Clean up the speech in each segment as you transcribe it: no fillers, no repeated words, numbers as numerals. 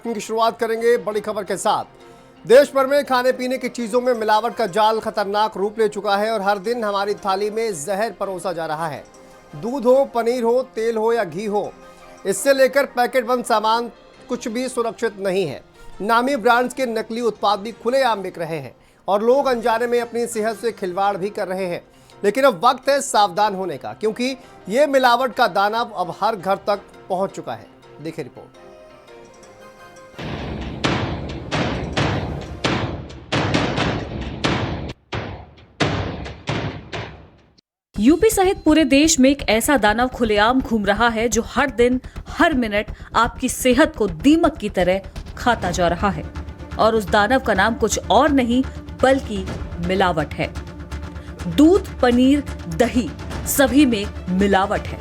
की शुरुआत करेंगे बड़ी खबर के साथ। देश भर में खाने पीने की चीजों में मिलावट का जाल खतरनाक रूप ले चुका है और हर दिन हमारी थाली में जहर परोसा जा रहा है। दूध हो, पनीर हो, तेल हो या घी हो, इससे लेकर पैकेट बंद सामान कुछ भी सुरक्षित नहीं है। नामी ब्रांड्स के नकली उत्पाद भी खुलेआम बिक रहे हैं और लोग अनजाने में अपनी सेहत से खिलवाड़ भी कर रहे हैं। लेकिन अब वक्त है सावधान होने का, क्योंकि ये मिलावट का दानव अब हर घर तक पहुंच चुका है। देखिए रिपोर्ट। यूपी सहित पूरे देश में एक ऐसा दानव खुलेआम घूम रहा है जो हर दिन हर मिनट आपकी सेहत को दीमक की तरह खाता जा रहा है। और उस दानव का नाम कुछ और नहीं बल्कि मिलावट है। दूध, पनीर, दही सभी में मिलावट है।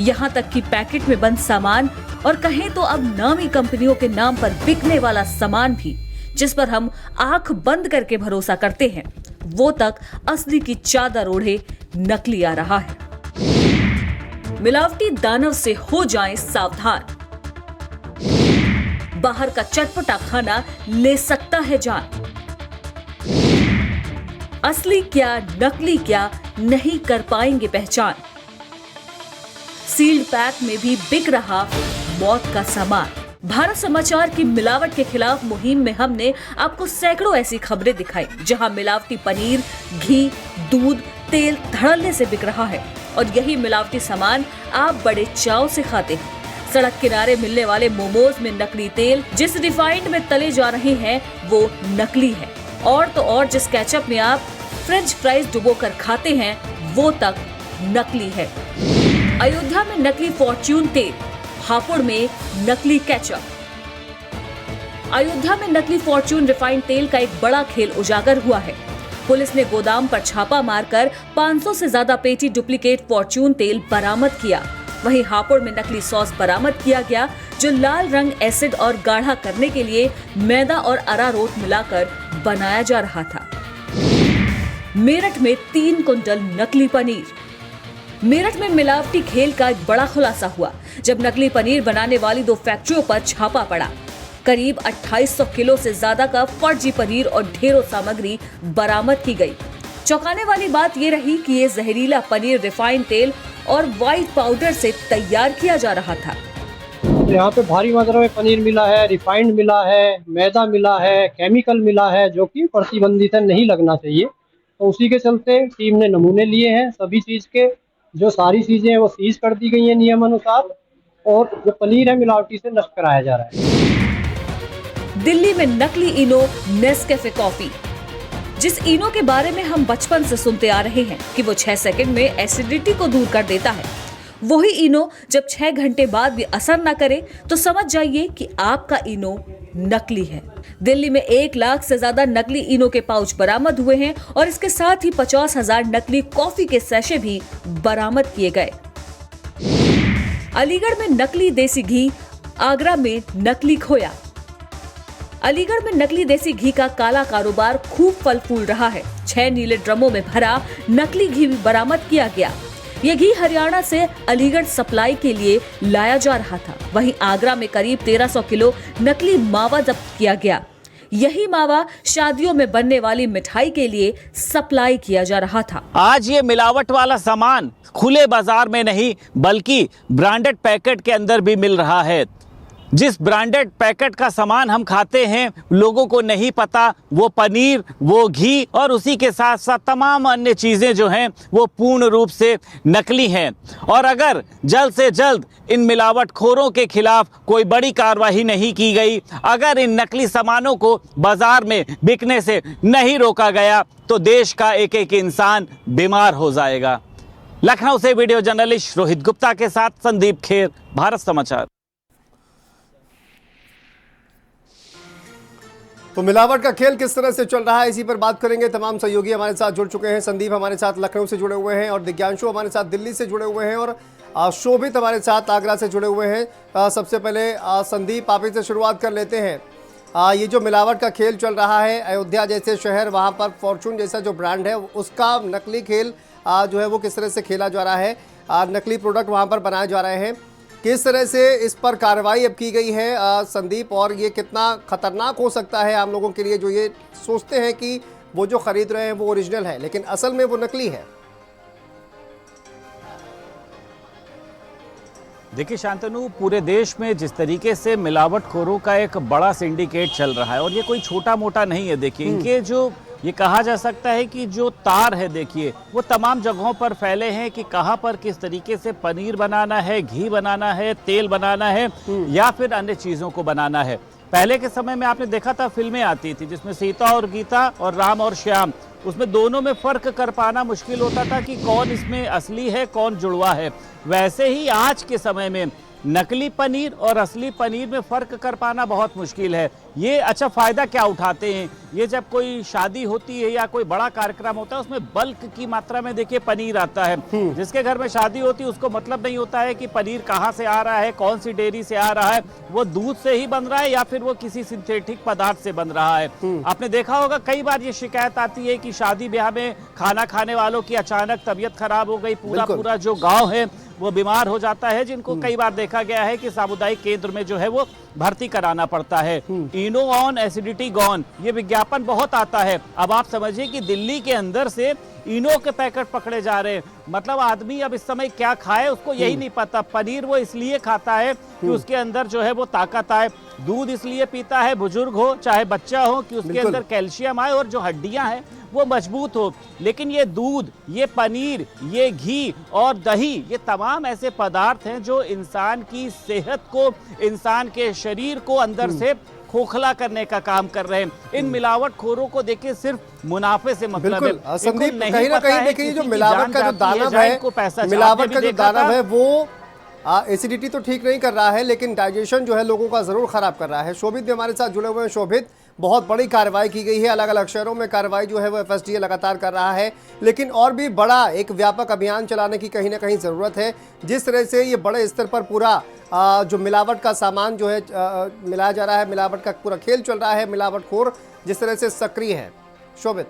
यहाँ तक कि पैकेट में बंद सामान और कहें तो अब नामी कंपनियों के नाम पर बिकने वाला सामान भी, जिस पर हम आंख बंद करके भरोसा करते हैं, वो तक असली की चादर ओढ़े नकली आ रहा है। मिलावटी दानव से हो जाएं सावधान। बाहर का चटपटा खाना ले सकता है जान। असली क्या नकली क्या नहीं कर पाएंगे पहचान। सील्ड पैक में भी बिक रहा मौत का सामान। भारत समाचार की मिलावट के खिलाफ मुहिम में हमने आपको सैकड़ों ऐसी खबरें दिखाई जहां मिलावटी पनीर, घी, दूध, तेल धड़ल्ले से बिक रहा है और यही मिलावटी सामान आप बड़े चाव से खाते हैं। सड़क किनारे मिलने वाले मोमोज में नकली तेल जिस रिफाइंड में तले जा रहे हैं वो नकली है, और तो और जिस केचप में आप फ्रेंच फ्राइज डुबोकर खाते हैं वो तक नकली है। अयोध्या में नकली फॉर्च्यून तेल, हापुड़ में नकली केचप। अयोध्या में नकली फॉर्च्यून रिफाइंड तेल का एक बड़ा खेल उजागर हुआ है। पुलिस ने गोदाम पर छापा मारकर 500 से ज्यादा पेटी डुप्लीकेट फॉर्च्यून तेल बरामद किया। वहीं हापुड़ में नकली सॉस बरामद किया गया जो लाल रंग एसिड और गाढ़ा करने के लिए मैदा और अरारोट मिलाकर बनाया जा रहा था। मेरठ में 3 कुंटल नकली पनीर। मेरठ में मिलावटी खेल का एक बड़ा खुलासा हुआ जब नकली पनीर बनाने वाली 2 फैक्ट्रियों पर छापा पड़ा। करीब 2800 किलो से ज्यादा का फर्जी पनीर और ढेरों सामग्री बरामद की गई। चौंकाने वाली बात ये रही कि ये जहरीला पनीर रिफाइंड तेल और व्हाइट पाउडर से तैयार किया जा रहा था। यहाँ पे भारी मात्रा में पनीर मिला है, रिफाइंड मिला है, मैदा मिला है, केमिकल मिला है जो कि प्रतिबंधित नहीं लगना चाहिए। तो उसी के चलते टीम ने नमूने लिए हैं। सभी चीज के जो सारी चीजें हैं वो सीज कर दी गई हैं नियम अनुसार, और जो पनीर है मिलावटी से नष्ट कराया जा रहा है। दिल्ली में नकली इनो नेस्कैफे कॉफी। जिस इनो के बारे में हम बचपन से सुनते आ रहे हैं कि वो 6 सेकंड में एसिडिटी को दूर कर देता है, वही इनो जब 6 घंटे बाद भी असर न करे तो समझ जाइए कि आपका इनो नकली है। दिल्ली में 1 लाख से ज्यादा नकली इनो के पाउच बरामद हुए हैं और इसके साथ ही 50,000 नकली कॉफी के सैशे भी बरामद किए गए। अलीगढ़ में नकली देसी घी, आगरा में नकली खोया। अलीगढ़ में नकली देसी घी का काला कारोबार खूब फल फूल रहा है। 6 नीले ड्रमों में भरा नकली घी भी बरामद किया गया। ये घी हरियाणा से अलीगढ़ सप्लाई के लिए लाया जा रहा था। वहीं आगरा में करीब 1300 किलो नकली मावा जब्त किया गया। यही मावा शादियों में बनने वाली मिठाई के लिए सप्लाई किया जा रहा था। आज ये मिलावट वाला सामान खुले बाजार में नहीं बल्कि ब्रांडेड पैकेट के अंदर भी मिल रहा है। जिस ब्रांडेड पैकेट का सामान हम खाते हैं लोगों को नहीं पता वो पनीर, वो घी और उसी के साथ साथ तमाम अन्य चीज़ें जो हैं वो पूर्ण रूप से नकली हैं। और अगर जल्द से जल्द इन मिलावटखोरों के खिलाफ कोई बड़ी कार्रवाई नहीं की गई, अगर इन नकली सामानों को बाजार में बिकने से नहीं रोका गया तो देश का एक एक इंसान बीमार हो जाएगा। लखनऊ से वीडियो जर्नलिस्ट रोहित गुप्ता के साथ संदीप खेर, भारत समाचार। तो मिलावट का खेल किस तरह से चल रहा है, इसी पर बात करेंगे। तमाम सहयोगी हमारे साथ जुड़ चुके हैं। संदीप हमारे साथ लखनऊ से जुड़े हुए हैं और दिव्यांशु हमारे साथ दिल्ली से जुड़े हुए हैं और शोभित हमारे साथ आगरा से जुड़े हुए हैं। सबसे पहले संदीप, आप ही से शुरुआत कर लेते हैं। ये जो मिलावट का खेल चल रहा है, अयोध्या जैसे शहर, वहाँ पर फॉर्चून जैसा जो ब्रांड है उसका नकली खेल जो है वो किस तरह से खेला जा रहा है, नकली प्रोडक्ट वहाँ पर बनाए जा रहे हैं। किस तरह से इस पर कार्रवाई अब की गई है संदीप, और ये कितना खतरनाक हो सकता है आम लोगों के लिए जो ये सोचते हैं कि वो जो खरीद रहे हैं वो ओरिजिनल है लेकिन असल में वो नकली है? देखिए शांतनु, पूरे देश में जिस तरीके से मिलावटखोरों का एक बड़ा सिंडिकेट चल रहा है और ये कोई छोटा मोटा नहीं है। देखिए इनके जो ये कहा जा सकता है कि जो तार है देखिए वो तमाम जगहों पर फैले हैं कि कहां पर किस तरीके से पनीर बनाना है, घी बनाना है, तेल बनाना है या फिर अन्य चीज़ों को बनाना है। पहले के समय में आपने देखा था फिल्में आती थी जिसमें सीता और गीता और राम और श्याम, उसमें दोनों में फ़र्क कर पाना मुश्किल होता था कि कौन इसमें असली है कौन जुड़वा है। वैसे ही आज के समय में नकली पनीर और असली पनीर में फ़र्क कर पाना बहुत मुश्किल है। ये अच्छा फ़ायदा क्या उठाते हैं, ये जब कोई शादी होती है या कोई बड़ा कार्यक्रम होता है उसमें बल्क की मात्रा में देखिए पनीर आता है। जिसके घर में शादी होती है उसको मतलब नहीं होता है कि पनीर कहाँ से आ रहा है, कौन सी डेयरी से आ रहा है, वो दूध से ही बन रहा है या फिर वो किसी सिंथेटिक पदार्थ से बन रहा है। आपने देखा होगा कई बार ये शिकायत आती है कि शादी ब्याह में खाना खाने वालों की अचानक तबीयत खराब हो गई, पूरा जो गाँव है वो बीमार हो जाता है, जिनको कई बार देखा गया है कि सामुदायिक केंद्र में जो है वो भर्ती कराना पड़ता है। इनो ऑन एसिडिटी गॉन, ये विज्ञापन बहुत आता है। अब आप समझिए कि दिल्ली के अंदर से इनो के पैकेट पकड़े जा रहे हैं। मतलब आदमी अब इस समय क्या खाए उसको यही नहीं पता। पनीर वो इसलिए खाता है कि उसके अंदर जो है वो ताकत आए, दूध इसलिए पीता है बुजुर्ग हो चाहे बच्चा हो कि उसके अंदर कैल्शियम आए और जो हड्डियां हैं वो मजबूत हो। लेकिन ये दूध, ये पनीर, ये घी और दही, ये तमाम ऐसे पदार्थ हैं जो इंसान की सेहत को, इंसान के शरीर को अंदर से खोखला करने का काम कर रहे हैं। इन मिलावटखोरों को देखिए सिर्फ मुनाफे से मतलब है। संदीप, कहीं ना कहीं देखिए जो मिलावट का जो दानव है, मिलावट का जो दानव है वो एसिडिटी तो ठीक नहीं कर रहा है लेकिन डाइजेशन जो है लोगों का जरूर खराब कर रहा है। शोभित भी हमारे साथ जुड़े हुए हैं। शोभित, बहुत बड़ी कार्रवाई की गई है, अलग अलग शहरों में कार्रवाई जो है वो एफएसडीए लगातार कर रहा है, लेकिन और भी बड़ा एक व्यापक अभियान चलाने की कहीं ना कहीं ज़रूरत है। जिस तरह से ये बड़े स्तर पर पूरा जो मिलावट का सामान जो है मिलाया जा रहा है, मिलावट का पूरा खेल चल रहा है, मिलावटखोर जिस तरह से सक्रिय है। शोभित,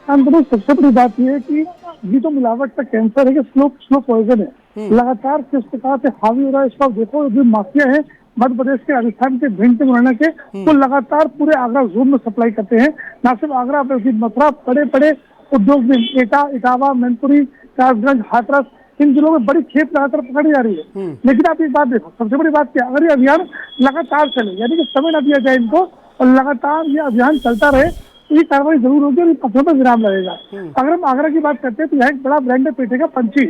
सबसे बड़ी बात यह है कि ये तो मिलावट का कैंसर है कि स्लो पॉइजन है, लगातार किस प्रकार से हावी हो रहा है। इस वक्त देखो जो माफिया है मध्य प्रदेश के, राजस्थान के, भिंड के, मुरैना के, तो लगातार पूरे आगरा जोन में सप्लाई करते हैं। न सिर्फ आगरा बल्कि मथुरा, बड़े बड़े उद्योग में एटा, इटावा, मैनपुरी, कासगंज, हाथरस, इन जिलों में बड़ी खेप लगातार पकड़ी जा रही है। लेकिन आप एक बात देखो, सबसे बड़ी बात क्या, अगर ये अभियान लगातार चले, यानी कि समय न दिया जाए इनको और लगातार ये अभियान चलता रहे, ये कार्रवाई जरूर होगी और इन पत्थरों पर विराम लगेगा। अगर हम आगरा की बात करते हैं तो यहाँ एक बड़ा ब्रांड है पेठे का पंछी,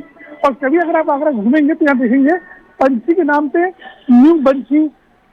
और कभी अगर आप आगरा घूमेंगे तो यहाँ देखेंगे पंछी के नाम पे न्यू पंछी,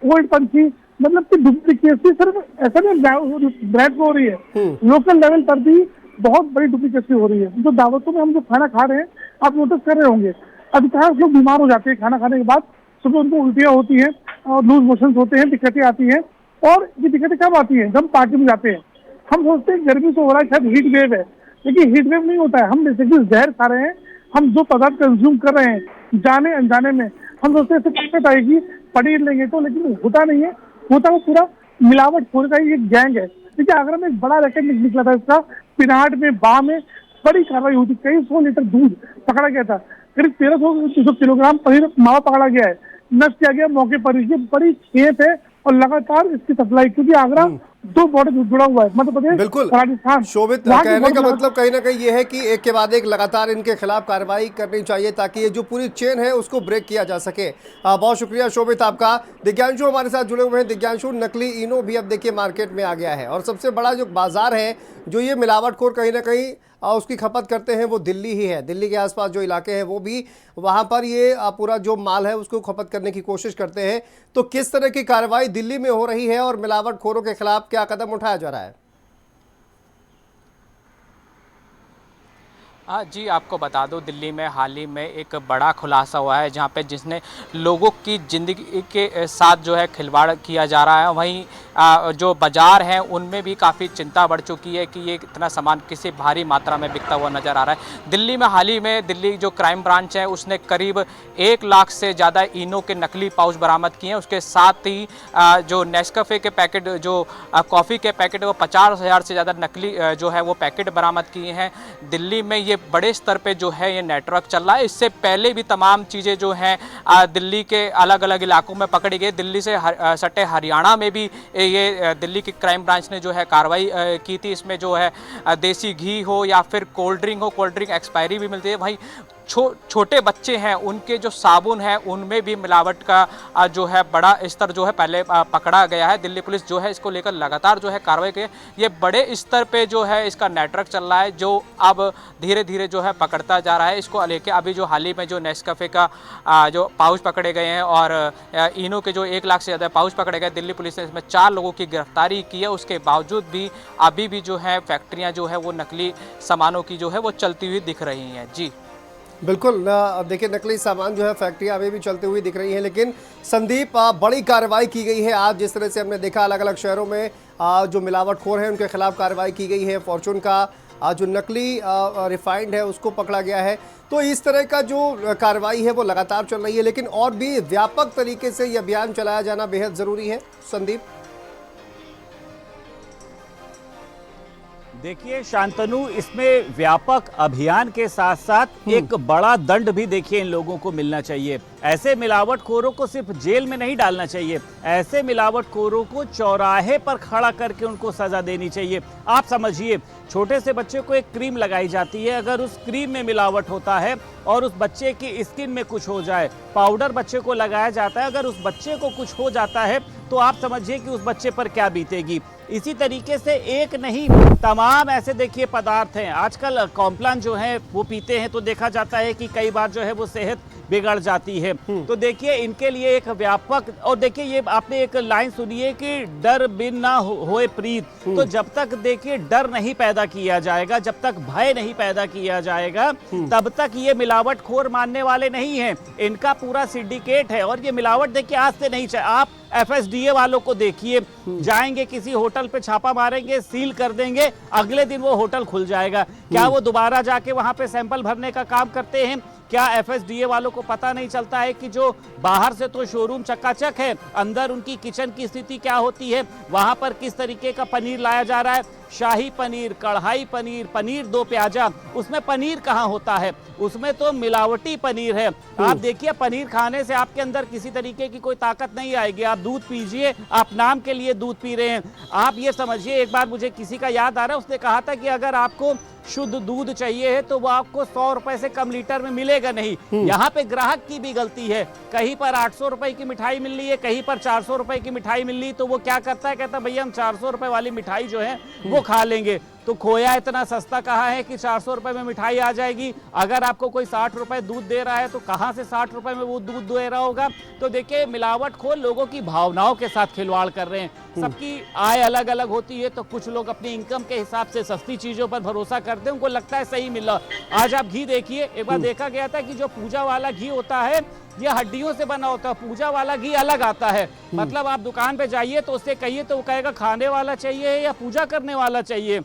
ओल्ड पंछी, मतलब कि डुप्लीकेसी सिर्फ ऐसा नहीं ब्रांड हो रही है, लोकल लेवल पर भी बहुत बड़ी डुप्लीकेसी हो रही है। जो दावतों में हम जो खाना खा रहे हैं आप नोटिस कर रहे होंगे, अधिकांश लोग बीमार हो जाते हैं खाना खाने के बाद, सुबह उनको उल्टियाँ होती हैं और लूज मोशन होते हैं, दिक्कतें आती हैं। और ये दिक्कतें कब आती हैं, जब पार्टी में जाते हैं। हम सोचते हैं गर्मी से हो रहा है, शायद हीट वेव है, लेकिन हीट वेव नहीं होता है। हम बेसिकली जहर खा रहे हैं, हम जो पदार्थ कंज्यूम कर रहे हैं जाने अनजाने में, हम सोचते हैं ताकत आएगी पनीर लेंगे तो, लेकिन होता नहीं है। होता वो पूरा मिलावटखोर का ही एक गैंग है। देखिए आगरा में एक बड़ा रैकेट निकला था इसका, पिनाट में, बाह में बड़ी कार्रवाई हुई थी, कई 100 लीटर दूध पकड़ा गया था, करीब 1300 किलोग्राम पनीर मावा पकड़ा गया है, नष्ट किया गया मौके पर। ये बड़ी खेत है और लगातार इसकी सप्लाई, क्योंकि आगरा दो बॉर्डर जुड़ा हुआ है, मध्य प्रदेश, बिल्कुल राजस्थान। शोभित, कहने का मतलब कहीं ना कहीं ये है कि एक के बाद एक लगातार इनके खिलाफ कार्रवाई करनी चाहिए ताकि ये जो पूरी चेन है उसको ब्रेक किया जा सके। बहुत शुक्रिया शोभित आपका। दिव्यांशु हमारे साथ जुड़े हुए हैं। दिव्यांशु, नकली इनो भी अब देखिए मार्केट में आ गया है और सबसे बड़ा जो बाजार है जो ये मिलावटखोर कहीं ना कहीं उसकी खपत करते हैं वो दिल्ली ही है। दिल्ली के आसपास जो इलाके हैं वो भी, वहाँ पर ये पूरा जो माल है उसको खपत करने की कोशिश करते हैं। तो किस तरह की कार्रवाई दिल्ली में हो रही है और मिलावटखोरों के खिलाफ क्या कदम उठाया जा रहा है? जी, आपको बता दूं दिल्ली में हाल ही में एक बड़ा खुलासा हुआ है जहां पे जिसने लोगों की ज़िंदगी के साथ जो है खिलवाड़ किया जा रहा है। वहीं जो बाजार हैं उनमें भी काफ़ी चिंता बढ़ चुकी है कि ये इतना सामान किसी भारी मात्रा में बिकता हुआ नज़र आ रहा है। दिल्ली में हाल ही में दिल्ली जो क्राइम ब्रांच है उसने करीब 1 लाख से ज़्यादा इनो के नकली पाउच बरामद किए हैं। उसके साथ ही जो नेस्कैफे के पैकेट, जो कॉफ़ी के पैकेट, वो 50,000 से ज़्यादा नकली जो है वो पैकेट बरामद किए हैं। दिल्ली में ये बड़े स्तर पे जो है ये नेटवर्क चल रहा है। इससे पहले भी तमाम चीज़ें जो हैं दिल्ली के अलग अलग इलाकों में पकड़ी गई। दिल्ली से सटे हरियाणा में भी ये दिल्ली की क्राइम ब्रांच ने जो है कार्रवाई की थी। इसमें जो है देसी घी हो या फिर कोल्ड ड्रिंक हो, कोल्ड ड्रिंक एक्सपायरी भी मिलती है। भाई छोटे बच्चे हैं उनके जो साबुन है उनमें भी मिलावट का जो है बड़ा स्तर जो है पहले पकड़ा गया है। दिल्ली पुलिस जो है इसको लेकर लगातार जो है कार्रवाई की। ये बड़े स्तर पे जो है इसका नेटवर्क चल रहा है जो अब धीरे धीरे जो है पकड़ता जा रहा है। इसको लेके अभी जो हाल ही में जो नेस्कैफे का जो पाउच पकड़े गए हैं और इनो के जो 1 लाख से ज़्यादा पाउच पकड़े गए, दिल्ली पुलिस ने इसमें 4 लोगों की गिरफ्तारी की है। उसके बावजूद भी अभी भी जो है फैक्ट्रियाँ जो है वो नकली सामानों की जो है वो चलती हुई दिख रही हैं। जी बिल्कुल, देखिए नकली सामान जो है फैक्ट्रियाँ अभी भी चलती हुई दिख रही हैं, लेकिन संदीप बड़ी कार्रवाई की गई है आज। जिस तरह से हमने देखा अलग अलग शहरों में जो मिलावटखोर हैं उनके खिलाफ कार्रवाई की गई है। फॉर्चून का जो नकली रिफाइंड है उसको पकड़ा गया है। तो इस तरह का जो कार्रवाई है वो लगातार चल रही है, लेकिन और भी व्यापक तरीके से ये अभियान चलाया जाना बेहद ज़रूरी है। संदीप, देखिए शांतनु, इसमें व्यापक अभियान के साथ साथ एक बड़ा दंड भी देखिए इन लोगों को मिलना चाहिए। ऐसे मिलावटखोरों को सिर्फ जेल में नहीं डालना चाहिए, ऐसे मिलावटखोरों को चौराहे पर खड़ा करके उनको सजा देनी चाहिए। आप समझिए, छोटे से बच्चे को एक क्रीम लगाई जाती है, अगर उस क्रीम में मिलावट होता है और उस बच्चे की स्किन में कुछ हो जाए, पाउडर बच्चे को लगाया जाता है, अगर उस बच्चे को कुछ हो जाता है तो आप समझिए कि उस बच्चे पर क्या बीतेगी। इसी तरीके से एक नहीं, तमाम ऐसे देखिए पदार्थ हैं। आजकल कॉम्प्लान जो है वो पीते हैं तो देखा जाता है कि कई बार जो है वो सेहत बिगड़ जाती है। तो देखिए इनके लिए एक व्यापक, और देखिए ये आपने एक लाइन सुनी है कि डर बिन ना होए प्रीत। तो जब तक देखिए डर नहीं पैदा किया जाएगा, जब तक भय नहीं पैदा किया जाएगा, तब तक ये मिलावटखोर मानने वाले नहीं हैं। इनका पूरा सिंडिकेट है और ये मिलावट देखिए आज से नहीं चाहिए। आप FSDA वालों को देखिए, जाएंगे किसी होटल पे छापा मारेंगे, सील कर देंगे, अगले दिन वो होटल खुल जाएगा। क्या वो दोबारा जाके वहां पे सैंपल भरने का काम करते हैं? क्या FSDA वालों को पता नहीं चलता है कि जो बाहर से तो शोरूम चकाचक है, अंदर उनकी किचन की स्थिति क्या होती है, वहां पर किस तरीके का पनीर लाया जा रहा है, शाही पनीर, कढ़ाई पनीर, पनीर दो प्याजा, उसमें पनीर कहाँ होता है? उसमें तो मिलावटी पनीर है। आप देखिए पनीर खाने से आपके अंदर किसी तरीके की कोई ताकत नहीं आएगी। आप दूध पीजिए, आप नाम के लिए दूध पी रहे हैं। आप ये समझिए, एक बार मुझे किसी का याद आ रहा है, उसने कहा था कि अगर आपको शुद्ध दूध चाहिए है तो वो आपको 100 रुपए से कम लीटर में मिलेगा नहीं। यहाँ पे ग्राहक की भी गलती है। कहीं पर 800 रुपए की मिठाई मिल रही है, कहीं पर 400 रुपए की मिठाई मिल रही है, तो वो क्या करता है, कहता है भैया हम 400 रुपए वाली मिठाई जो है वो खा लेंगे। तो खोया इतना सस्ता कहाँ है कि 400 रुपए में मिठाई आ जाएगी? अगर आपको कोई 60 रुपए दूध दे रहा है तो कहाँ से 60 रुपए में वो दूध दे रहा होगा? तो देखिए मिलावटखोर लोगों की भावनाओं के साथ खिलवाड़ कर रहे हैं। सबकी आय अलग अलग होती है, तो कुछ लोग अपनी इनकम के हिसाब से सस्ती चीजों पर भरोसा करते हैं, उनको लगता है सही मिल रहा। आज आप घी देखिए, एक बार देखा गया था कि जो पूजा वाला घी होता है ये हड्डियों से बना होता है, पूजा वाला घी अलग आता है। मतलब आप दुकान पे जाइए तो उससे कहिए तो वो कहेगा खाने वाला चाहिए या पूजा करने वाला चाहिए।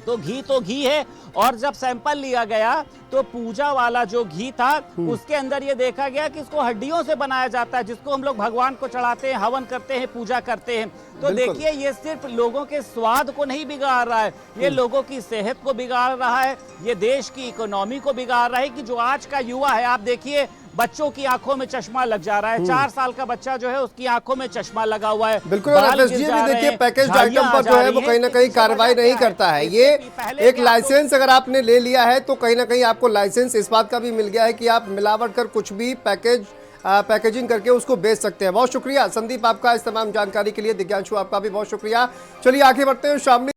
तो घी है। और जब सैंपल लिया गया तो पूजा वाला जो घी था उसके अंदर ये देखा गया कि इसको हड्डियों से बनाया जाता है, जिसको हम लोग भगवान को चढ़ाते हैं, हवन करते हैं, पूजा करते हैं। तो देखिए ये सिर्फ लोगों के स्वाद को नहीं बिगाड़ रहा है, ये लोगों की सेहत को बिगाड़ रहा है, ये देश की इकोनॉमी को बिगाड़ रहा है। कि जो आज का युवा है, आप देखिए बच्चों की आंखों में चश्मा लग जा रहा है। 4 साल का बच्चा जो है उसकी आंखों में चश्मा लगा हुआ है। बिल्कुल, और FSDA भी देखिए पैकेज आइटम पर जो है वो कहीं ना कहीं कार्रवाई नहीं करता है। ये एक लाइसेंस अगर आपने ले लिया है तो कहीं ना कहीं आपको लाइसेंस इस बात का भी मिल गया है कि आप मिलावट कर कुछ भी पैकेजिंग करके उसको बेच सकते हैं। बहुत शुक्रिया संदीप आपका इस तमाम जानकारी के लिए। दिव्यांशु आपका भी बहुत शुक्रिया। चलिए आगे बढ़ते हैं। शामिल